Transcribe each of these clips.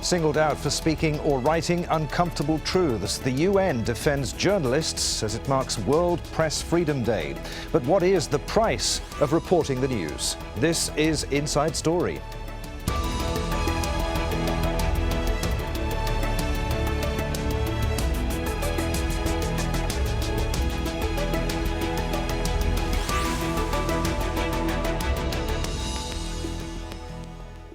Singled out for speaking or writing uncomfortable truths, the UN defends journalists as it marks World Press Freedom Day. But what is the price of reporting the news? This is Inside Story.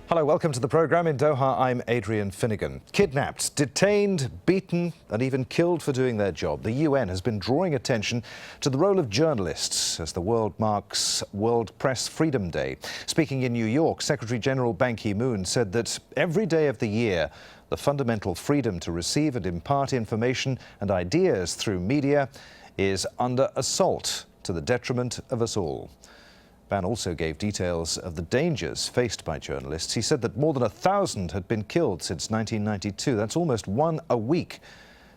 Hello, welcome to the programme. In Doha, I'm Adrian Finnegan. Kidnapped, detained, beaten and even killed for doing their job, the UN has been drawing attention to the role of journalists as the world marks World Press Freedom Day. Speaking in New York, Secretary General Ban Ki-moon said that every day of the year, the fundamental freedom to receive and impart information and ideas through media is under assault to the detriment of us all. Ban also gave details of the dangers faced by journalists. He said that more than 1,000 had been killed since 1992. That's almost one a week.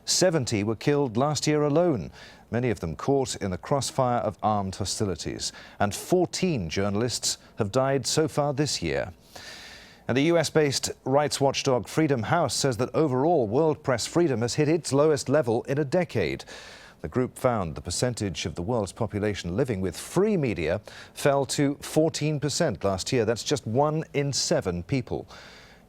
70 were killed last year alone, many of them caught in the crossfire of armed hostilities. And 14 journalists have died so far this year. And the US-based rights watchdog Freedom House says that overall world press freedom has hit its lowest level in a decade. The group found the percentage of the world's population living with free media fell to 14% last year. That's just 1 in 7 people.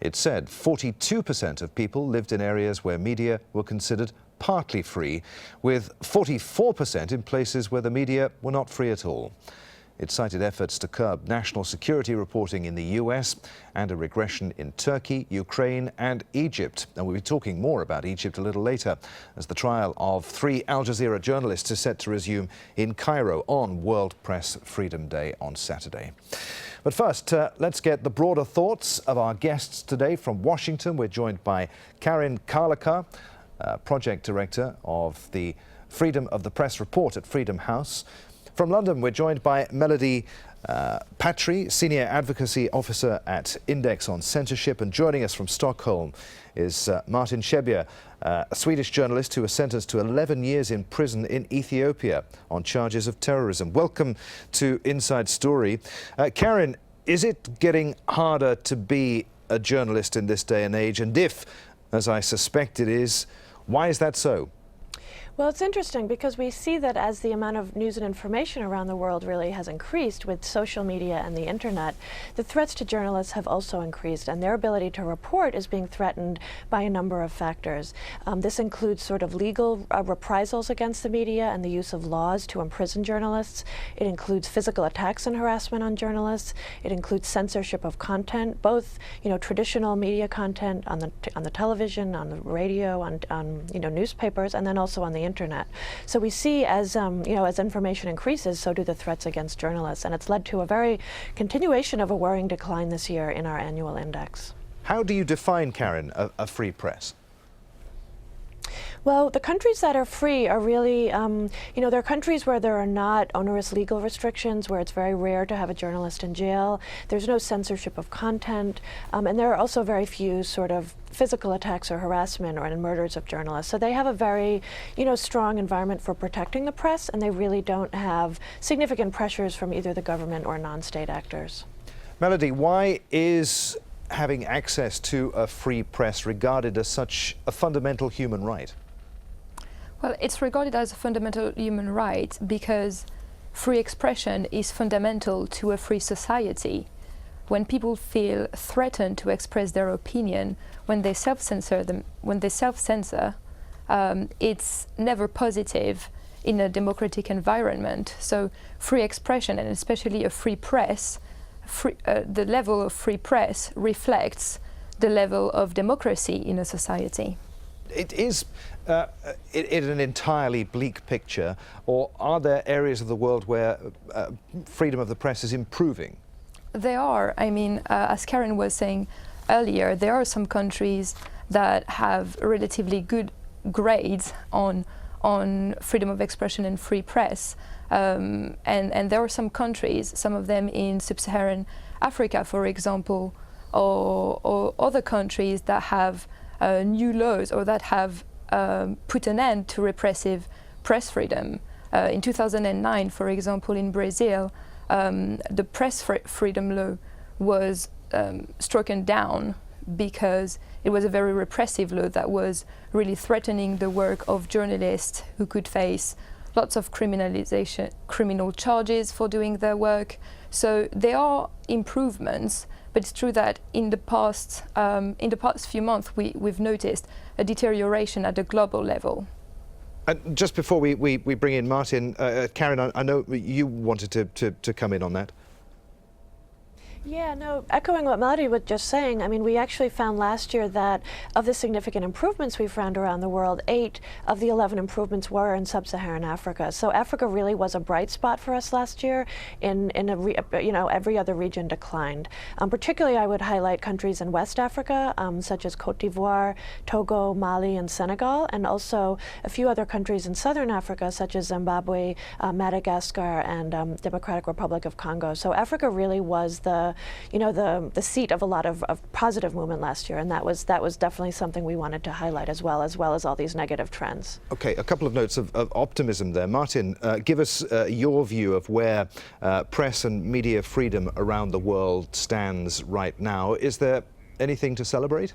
It said 42% of people lived in areas where media were considered partly free, with 44% in places where the media were not free at all. It cited efforts to curb national security reporting in the US and a regression in Turkey, Ukraine and Egypt. And we'll be talking more about Egypt a little later as the trial of 3 Al Jazeera journalists is set to resume in Cairo on World Press Freedom Day on Saturday. But first, let's get the broader thoughts of our guests today. From Washington, we're joined by Karin Karlekar, Project Director of the Freedom of the Press Report at Freedom House. From London, we're joined by Melody Patry, Senior Advocacy Officer at Index on Censorship. And joining us from Stockholm is Martin Schibbye, a Swedish journalist who was sentenced to 11 years in prison in Ethiopia on charges of terrorism. Welcome to Inside Story. Karin, is it getting harder to be a journalist in this day and age? And if, as I suspect it is, why is that so? Well, it's interesting because we see that as the amount of news and information around the world really has increased with social media and the internet, the threats to journalists have also increased, and their ability to report is being threatened by a number of factors. This includes sort of legal reprisals against the media and the use of laws to imprison journalists. It includes physical attacks and harassment on journalists. It includes censorship of content, both traditional media content on the television, on the radio, on newspapers, and then also on the internet. So we see as as information increases, so do the threats against journalists, and it's led to a very continuation of a worrying decline this year in our annual index. How do you define, Karin, a free press? Well, the countries that are free are really, there are countries where there are not onerous legal restrictions, where it's very rare to have a journalist in jail. There's no censorship of content, and there are also very few sort of physical attacks or harassment or murders of journalists. So they have a very, strong environment for protecting the press, and they really don't have significant pressures from either the government or non-state actors. Melody, why is having access to a free press regarded as such a fundamental human right? Well, it's regarded as a fundamental human right because free expression is fundamental to a free society. When people feel threatened to express their opinion, when they self-censor, it's never positive in a democratic environment. So free expression, and especially a free press, the level of free press reflects the level of democracy in a society. It is an entirely bleak picture, or are there areas of the world where freedom of the press is improving? There are. I mean, as Karin was saying earlier, there are some countries that have relatively good grades on freedom of expression and free press. And there are some countries, some of them in sub-Saharan Africa, for example, or other countries that have new laws or that have put an end to repressive press freedom. In 2009, for example, in Brazil, the press freedom law was struck down because it was a very repressive law that was really threatening the work of journalists who could face lots of criminal charges for doing their work. So there are improvements, but it's true that in the past few months we've noticed a deterioration at a global level. And just before we bring in Martin, Karen, I know you wanted to come in on that. Yeah, no, echoing what Melody was just saying, I mean, we actually found last year that of the significant improvements we found around the world, 8 of the 11 improvements were in sub-Saharan Africa. So Africa really was a bright spot for us last year. Every other region declined. Particularly, I would highlight countries in West Africa, such as Cote d'Ivoire, Togo, Mali, and Senegal, and also a few other countries in Southern Africa, such as Zimbabwe, Madagascar, and Democratic Republic of Congo. So Africa really was the seat of a lot of positive movement last year, and that was definitely something we wanted to highlight as well as all these negative trends. Okay, a couple of notes of optimism there. Martin, give us your view of where press and media freedom around the world stands right now. Is there anything to celebrate?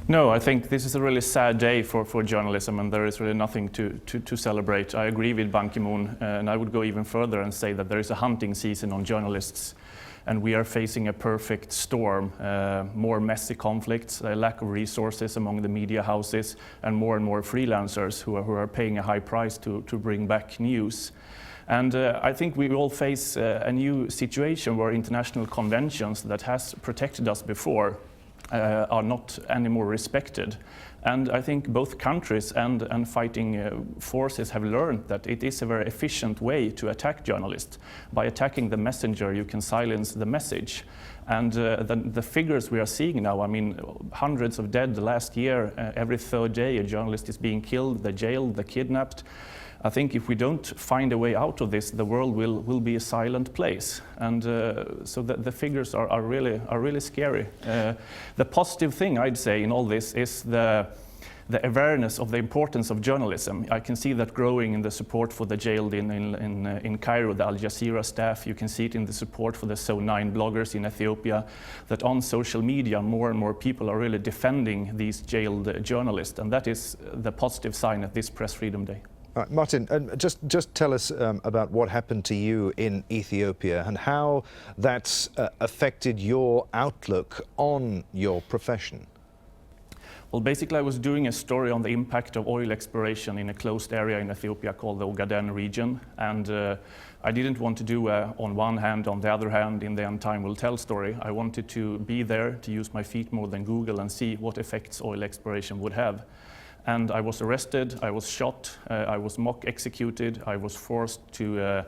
No, I think this is a really sad day for journalism, and there is really nothing to celebrate. I agree with Ban Ki-moon, and I would go even further and say that there is a hunting season on journalists, and we are facing a perfect storm. More messy conflicts, a lack of resources among the media houses, and more freelancers who are paying a high price to bring back news. And I think we all face a new situation where international conventions that has protected us before are not anymore respected. And I think both countries and fighting forces have learned that it is a very efficient way to attack journalists. By attacking the messenger, you can silence the message. And the figures we are seeing now, I mean, hundreds of dead last year. Every third day a journalist is being killed, they're jailed, they're kidnapped. I think if we don't find a way out of this, the world will be a silent place. And so the figures are really scary. The positive thing I'd say in all this is the awareness of the importance of journalism. I can see that growing in the support for the jailed in Cairo, the Al Jazeera staff. You can see it in the support for the So9 bloggers in Ethiopia, that on social media more and more people are really defending these jailed journalists. And that is the positive sign at this Press Freedom Day. All right, Martin, just tell us about what happened to you in Ethiopia and how that's affected your outlook on your profession. Well, basically, I was doing a story on the impact of oil exploration in a closed area in Ethiopia called the Ogaden region. And I didn't want to do on one hand, on the other hand, in the end time will tell story. I wanted to be there, to use my feet more than Google and see what effects oil exploration would have. And I was arrested, I was shot, I was mock executed, I was forced to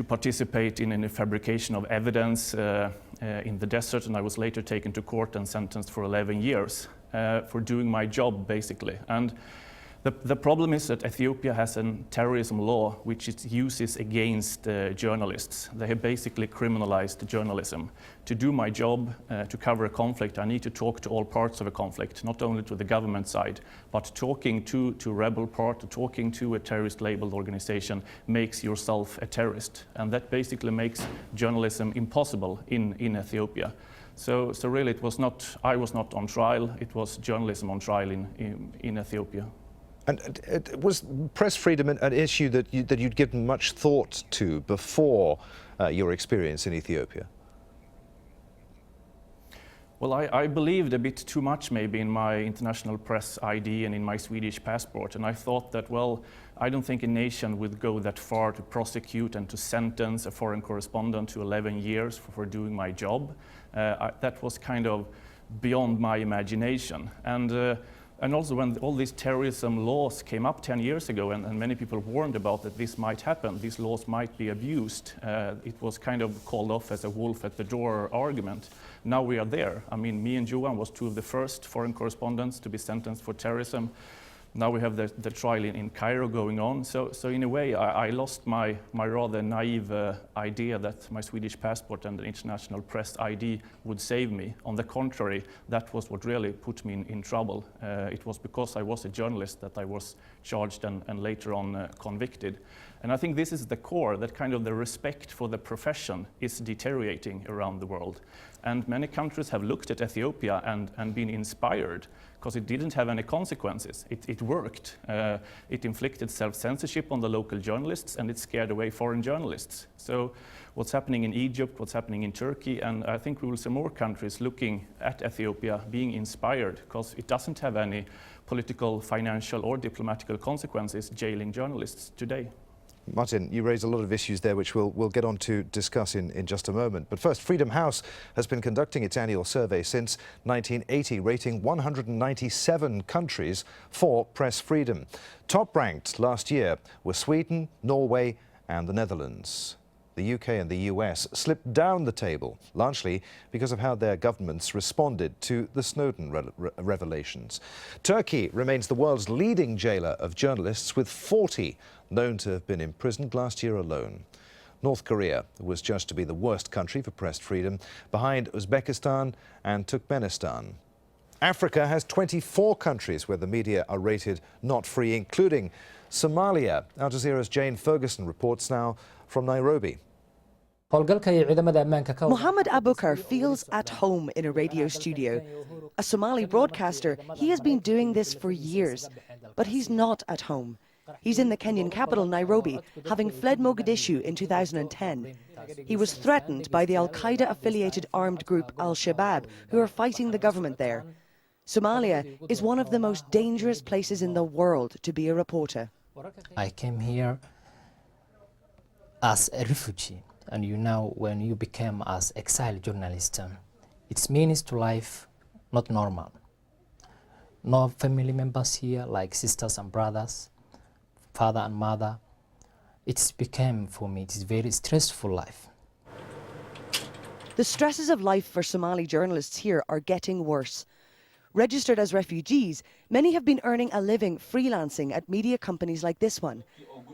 participate in a fabrication of evidence in the desert, and I was later taken to court and sentenced for 11 years for doing my job, basically. And the problem is that Ethiopia has a terrorism law which it uses against journalists. They have basically criminalized journalism. To do my job, to cover a conflict, I need to talk to all parts of a conflict, not only to the government side, but talking to rebel part, talking to a terrorist-labeled organization makes yourself a terrorist. And that basically makes journalism impossible in Ethiopia. So really I was not on trial, it was journalism on trial in Ethiopia. And was press freedom an issue that you'd given much thought to before your experience in Ethiopia? Well, I believed a bit too much maybe in my international press ID and in my Swedish passport. And I thought that, well, I don't think a nation would go that far to prosecute and to sentence a foreign correspondent to 11 years for doing my job. That was kind of beyond my imagination. And also when all these terrorism laws came up 10 years ago and many people warned about that this might happen, these laws might be abused, it was kind of called off as a wolf at the door argument. Now we are there. I mean, me and Johan was 2 of the first foreign correspondents to be sentenced for terrorism. Now we have the trial in Cairo going on. So in a way, I lost my rather naive idea that my Swedish passport and the international press ID would save me. On the contrary, that was what really put me in trouble. It was because I was a journalist that I was charged and later on convicted. And I think this is the core, that kind of the respect for the profession is deteriorating around the world. And many countries have looked at Ethiopia and been inspired, because it didn't have any consequences. It worked. It inflicted self-censorship on the local journalists, and it scared away foreign journalists. So what's happening in Egypt, what's happening in Turkey, and I think we will see more countries looking at Ethiopia being inspired, because it doesn't have any political, financial, or diplomatical consequences jailing journalists today. Martin, you raised a lot of issues there which we'll get on to discuss in just a moment. But first, Freedom House has been conducting its annual survey since 1980, rating 197 countries for press freedom. Top-ranked last year were Sweden, Norway and the Netherlands. The UK and the US slipped down the table, largely because of how their governments responded to the Snowden revelations. Turkey remains the world's leading jailer of journalists, with 40 known to have been imprisoned last year alone. North Korea was judged to be the worst country for press freedom, behind Uzbekistan and Turkmenistan. Africa has 24 countries where the media are rated not free, including Somalia. Al Jazeera's Jane Ferguson reports now from Nairobi. Mohammed Abukar feels at home in a radio studio. A Somali broadcaster, he has been doing this for years, but he's not at home. He's in the Kenyan capital, Nairobi, having fled Mogadishu in 2010. He was threatened by the Al-Qaeda-affiliated armed group Al-Shabaab, who are fighting the government there. Somalia is one of the most dangerous places in the world to be a reporter. I came here as a refugee, and when you become as exile journalist, it means to life not normal. No family members here, like sisters and brothers, father and mother. It's became, for me, it's very stressful life. The stresses of life for Somali journalists here are getting worse. Registered as refugees, many have been earning a living freelancing at media companies like this one.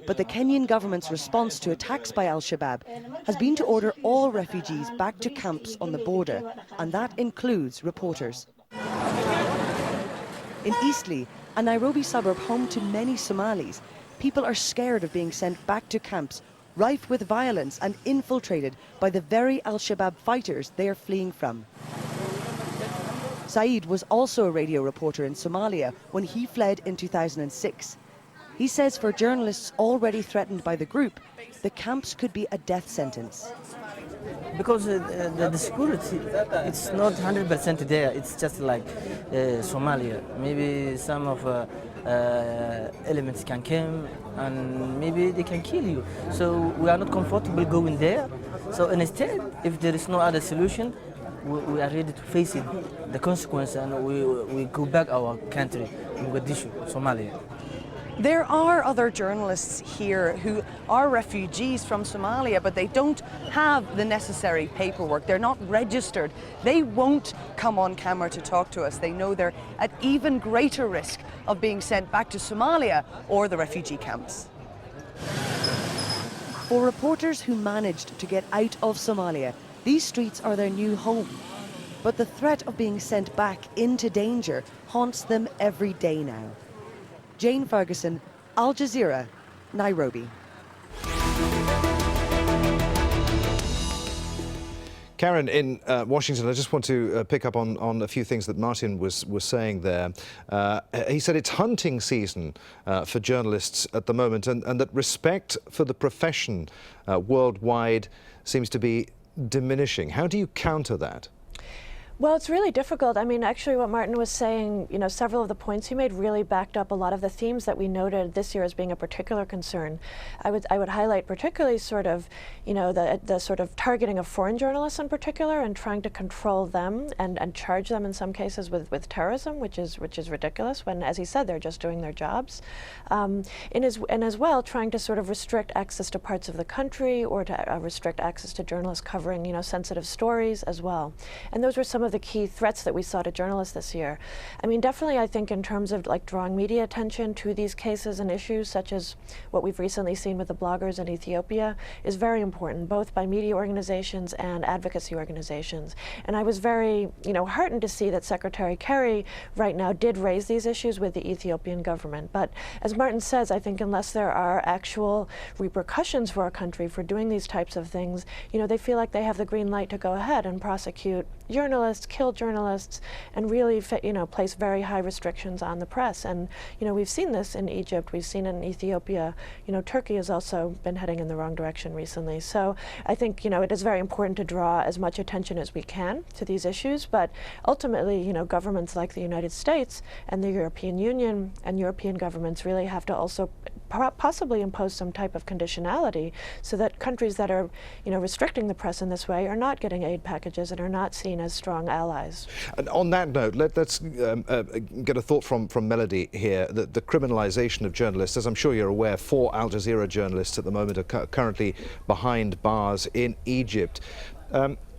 But the Kenyan government's response to attacks by Al-Shabaab has been to order all refugees back to camps on the border, and that includes reporters. In Eastleigh, a Nairobi suburb home to many Somalis, people are scared of being sent back to camps, rife with violence and infiltrated by the very Al-Shabaab fighters they are fleeing from. Saeed was also a radio reporter in Somalia when he fled in 2006. He says for journalists already threatened by the group, the camps could be a death sentence. Because the security, it's not 100% there. It's just like Somalia. Maybe some of elements can come and maybe they can kill you. So we are not comfortable going there. So instead, if there is no other solution, we are ready to face it, the consequence, and we go back our country, Mogadishu, Somalia. There are other journalists here who are refugees from Somalia, but they don't have the necessary paperwork. They're not registered. They won't come on camera to talk to us. They know they're at even greater risk of being sent back to Somalia or the refugee camps. For reporters who managed to get out of Somalia, these streets are their new home. But the threat of being sent back into danger haunts them every day now. Jane Ferguson, Al Jazeera, Nairobi. Karen, in Washington, I just want to pick up on a few things that Martin was saying there. He said it's hunting season for journalists at the moment, and that respect for the profession worldwide seems to be diminishing. How do you counter that? Well, it's really difficult. I mean, actually what Martin was saying, you know, several of the points he made really backed up a lot of the themes that we noted this year as being a particular concern. I would highlight particularly sort of, you know, the sort of targeting of foreign journalists in particular and trying to control them and charge them in some cases with terrorism, which is ridiculous when, as he said, they're just doing their jobs. And as well trying to sort of restrict access to parts of the country or to restrict access to journalists covering, you know, sensitive stories as well. And those were some of of the key threats that we saw to journalists this year. I mean, definitely I think in terms of like drawing media attention to these cases and issues, such as what we've recently seen with the bloggers in Ethiopia, is very important, both by media organizations and advocacy organizations. And I was very, heartened to see that Secretary Kerry right now did raise these issues with the Ethiopian government. But as Martin says, I think unless there are actual repercussions for our country for doing these types of things, they feel like they have the green light to go ahead and prosecute journalists, kill journalists, and really, place very high restrictions on the press. And, we've seen this in Egypt, we've seen it in Ethiopia. Turkey has also been heading in the wrong direction recently. So I think, it is very important to draw as much attention as we can to these issues, but ultimately, governments like the United States and the European Union and European governments really have to also possibly impose some type of conditionality so that countries that are, restricting the press in this way are not getting aid packages and are not seen as strong allies. And on that note, let's get a thought from Melody here. The criminalization of journalists, as I'm sure you're aware, 4 Al Jazeera journalists at the moment are currently behind bars in Egypt.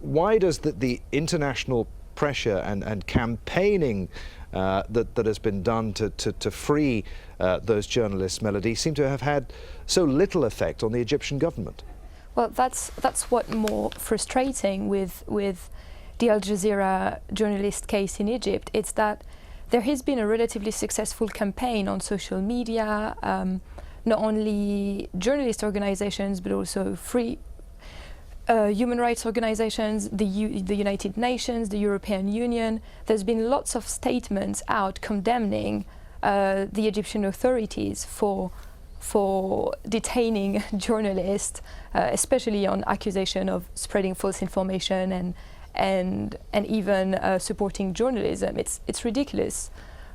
Why does the international pressure and campaigning that has been done to free those journalists, Melody, seem to have had so little effect on the Egyptian government? Well, that's what more frustrating with the Al Jazeera journalist case in Egypt. It's that there has been a relatively successful campaign on social media, not only journalist organizations but also free human rights organizations, the United Nations, the European Union. There's been lots of statements out condemning the Egyptian authorities for detaining journalists, especially on accusation of spreading false information and even supporting journalism. It's ridiculous.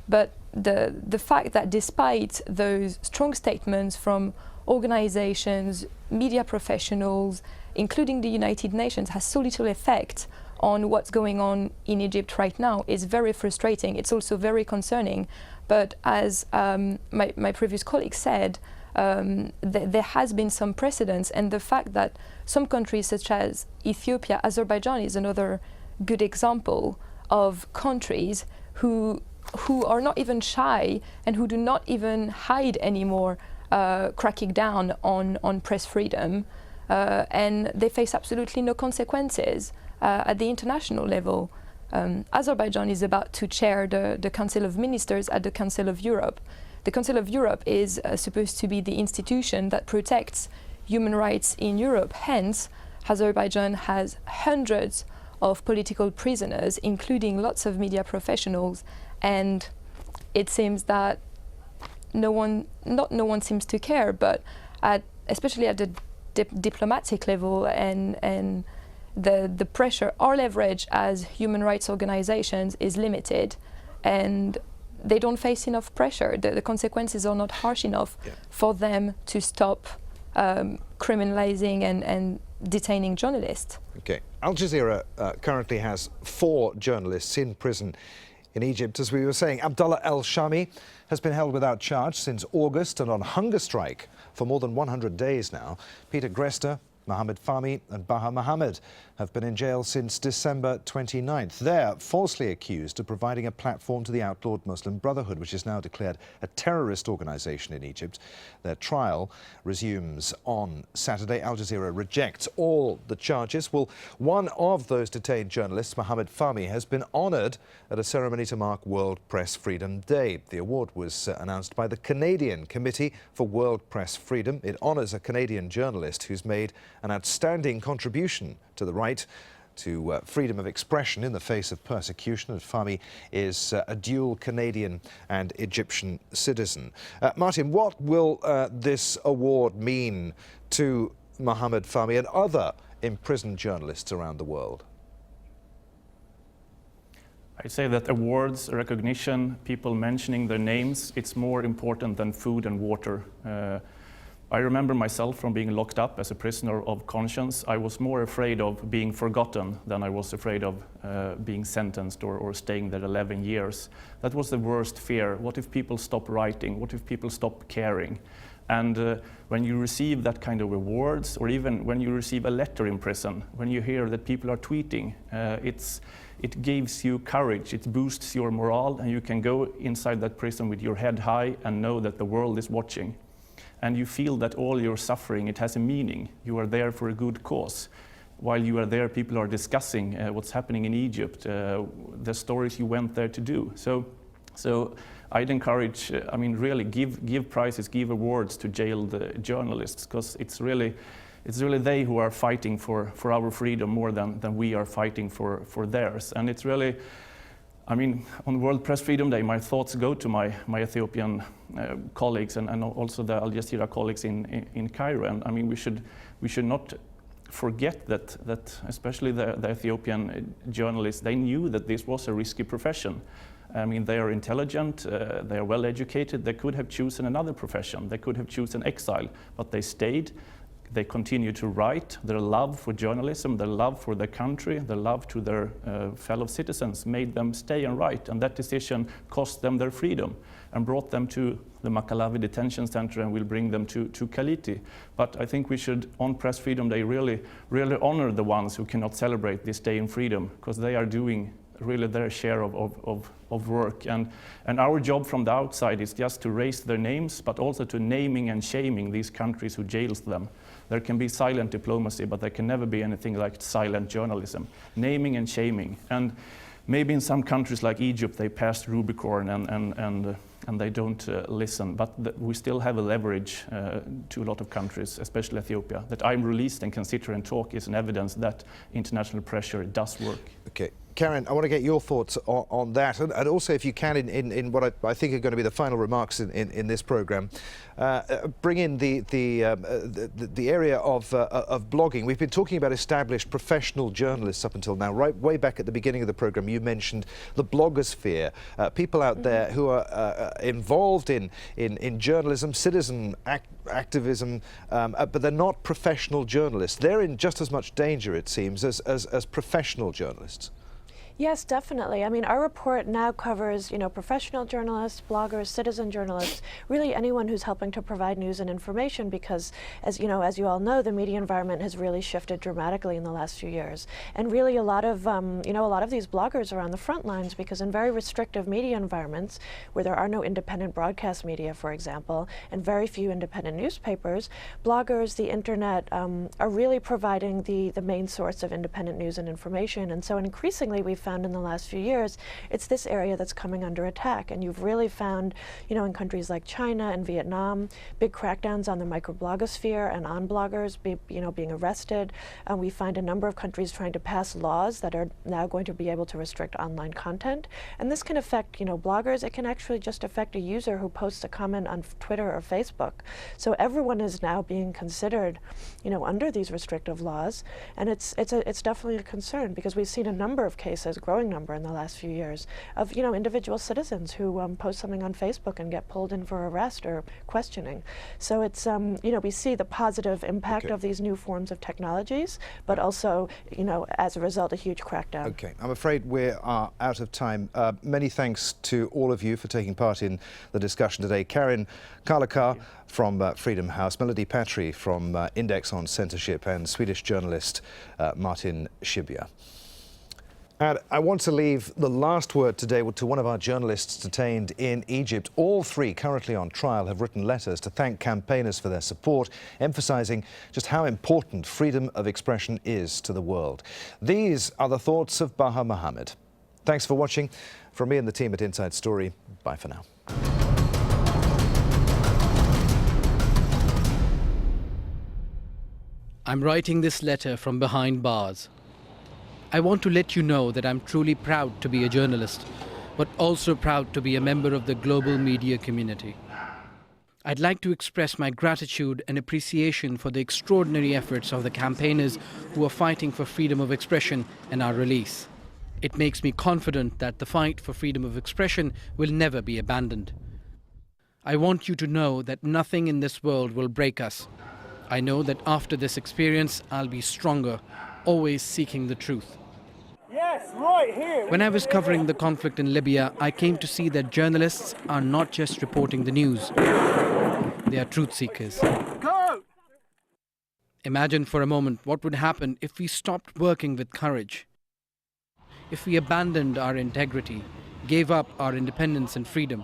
But the fact that despite those strong statements from organizations, media professionals, including the United Nations, has so little effect on what's going on in Egypt right now is very frustrating. It's also very concerning. But as my previous colleague said, there has been some precedents, and the fact that some countries such as Ethiopia, Azerbaijan is another good example of countries who are not even shy and who do not even hide anymore cracking down on press freedom, and they face absolutely no consequences at the international level. Azerbaijan is about to chair the Council of Ministers at the Council of Europe. The Council of Europe is supposed to be the institution that protects human rights in Europe. Hence, Azerbaijan has hundreds of political prisoners, including lots of media professionals, and it seems that no one seems to care, but especially at the diplomatic level and the pressure, our leverage as human rights organizations is limited, and they don't face enough pressure. The consequences are not harsh enough for them to stop criminalizing and detaining journalists. Okay. Al Jazeera currently has 4 journalists in prison in Egypt. As we were saying, Abdullah El-Shami has been held without charge since August and on hunger strike for more than 100 days now. Peter Grester, Mohammed Fahmy and Baha Mohammed have been in jail since December 29th. They're falsely accused of providing a platform to the outlawed Muslim Brotherhood, which is now declared a terrorist organization in Egypt. Their trial resumes on Saturday. Al Jazeera rejects all the charges. Well, one of those detained journalists, Mohammed Fahmy, has been honored at a ceremony to mark World Press Freedom Day. The award was announced by the Canadian Committee for World Press Freedom. It honors a Canadian journalist who's made an outstanding contribution to the right to freedom of expression in the face of persecution. And Fahmy is a dual Canadian and Egyptian citizen. Martin, what will this award mean to Mohammed Fahmy and other imprisoned journalists around the world? I'd say that awards, recognition, people mentioning their names, it's more important than food and water. I remember myself from being locked up as a prisoner of conscience. I was more afraid of being forgotten than I was afraid of being sentenced or staying there 11 years. That was the worst fear. What if people stop writing? What if people stop caring? And when you receive that kind of awards, or even when you receive a letter in prison, when you hear that people are tweeting, it gives you courage, it boosts your morale, and you can go inside that prison with your head high and know that the world is watching. And you feel that all your suffering, it has a meaning. You are there for a good cause. While you are there, people are discussing what's happening in Egypt, the stories you went there to do. So I'd encourage, really give prizes, give awards to jailed journalists, because it's really they who are fighting for our freedom more than we are fighting for theirs. And it's really, on World Press Freedom Day, my thoughts go to my Ethiopian colleagues and also the Al Jazeera colleagues in Cairo. And we should not forget that especially the Ethiopian journalists, they knew that this was a risky profession. They are intelligent, they are well educated, they could have chosen another profession, they could have chosen exile, but they stayed, they continue to write. Their love for journalism, their love for their country, their love to their fellow citizens made them stay and write, and that decision cost them their freedom and brought them to the Makalawi detention center and will bring them to Kaliti. But I think we should, on Press Freedom Day, really honor the ones who cannot celebrate this day in freedom, because they are doing really their share of work. And our job from the outside is just to raise their names, but also to naming and shaming these countries who jails them. There can be silent diplomacy, but there can never be anything like silent journalism. Naming and shaming. And maybe in some countries like Egypt, they passed Rubicon and they don't listen, but we still have a leverage to a lot of countries, especially Ethiopia. That I'm released and can sit here and talk is an evidence that international pressure does work. Okay. Karen, I want to get your thoughts on that, and also, if you can, in what I think are going to be the final remarks in this programme, bring in the area of blogging. We've been talking about established professional journalists up until now. Right way back at the beginning of the programme, you mentioned the blogosphere, people out there who are involved in journalism, citizen activism, but they're not professional journalists. They're in just as much danger, it seems, as professional journalists. Yes, definitely. Our report now covers, professional journalists, bloggers, citizen journalists, really anyone who's helping to provide news and information, because, as you all know, the media environment has really shifted dramatically in the last few years. And really a lot of these bloggers are on the front lines, because in very restrictive media environments, where there are no independent broadcast media, for example, and very few independent newspapers, bloggers, the internet, are really providing the main source of independent news and information. And so increasingly we've found in the last few years, it's this area that's coming under attack. And you've really found, in countries like China and Vietnam, big crackdowns on the microblogosphere and on bloggers being arrested. We find a number of countries trying to pass laws that are now going to be able to restrict online content. And this can affect, bloggers. It can actually just affect a user who posts a comment on Twitter or Facebook. So everyone is now being considered, under these restrictive laws. And it's definitely a concern, because we've seen a number of cases, growing number in the last few years, of individual citizens who post something on Facebook and get pulled in for arrest or questioning. So it's we see the positive impact of these new forms of technologies, but also as a result a huge crackdown. Okay, I'm afraid we are out of time. Many thanks to all of you for taking part in the discussion today. Karen Karlakar from Freedom House, Melody Patry from Index on Censorship, and Swedish journalist Martin Schibbye. And I want to leave the last word today to one of our journalists detained in Egypt. All three currently on trial have written letters to thank campaigners for their support, emphasising just how important freedom of expression is to the world. These are the thoughts of Baha Mohammed. Thanks for watching. From me and the team at Inside Story, bye for now. I'm writing this letter from behind bars. I want to let you know that I'm truly proud to be a journalist, but also proud to be a member of the global media community. I'd like to express my gratitude and appreciation for the extraordinary efforts of the campaigners who are fighting for freedom of expression and our release. It makes me confident that the fight for freedom of expression will never be abandoned. I want you to know that nothing in this world will break us. I know that after this experience, I'll be stronger, always seeking the truth. Yes, right here. When I was covering the conflict in Libya, I came to see that journalists are not just reporting the news. They are truth seekers. Go! Imagine for a moment what would happen if we stopped working with courage. if we abandoned our integrity, gave up our independence and freedom,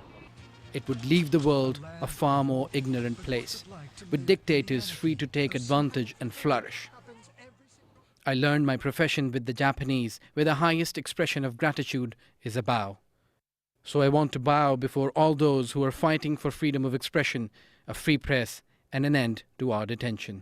it would leave the world a far more ignorant place, with dictators free to take advantage and flourish. I learned my profession with the Japanese, where the highest expression of gratitude is a bow. So I want to bow before all those who are fighting for freedom of expression, a free press, and an end to our detention.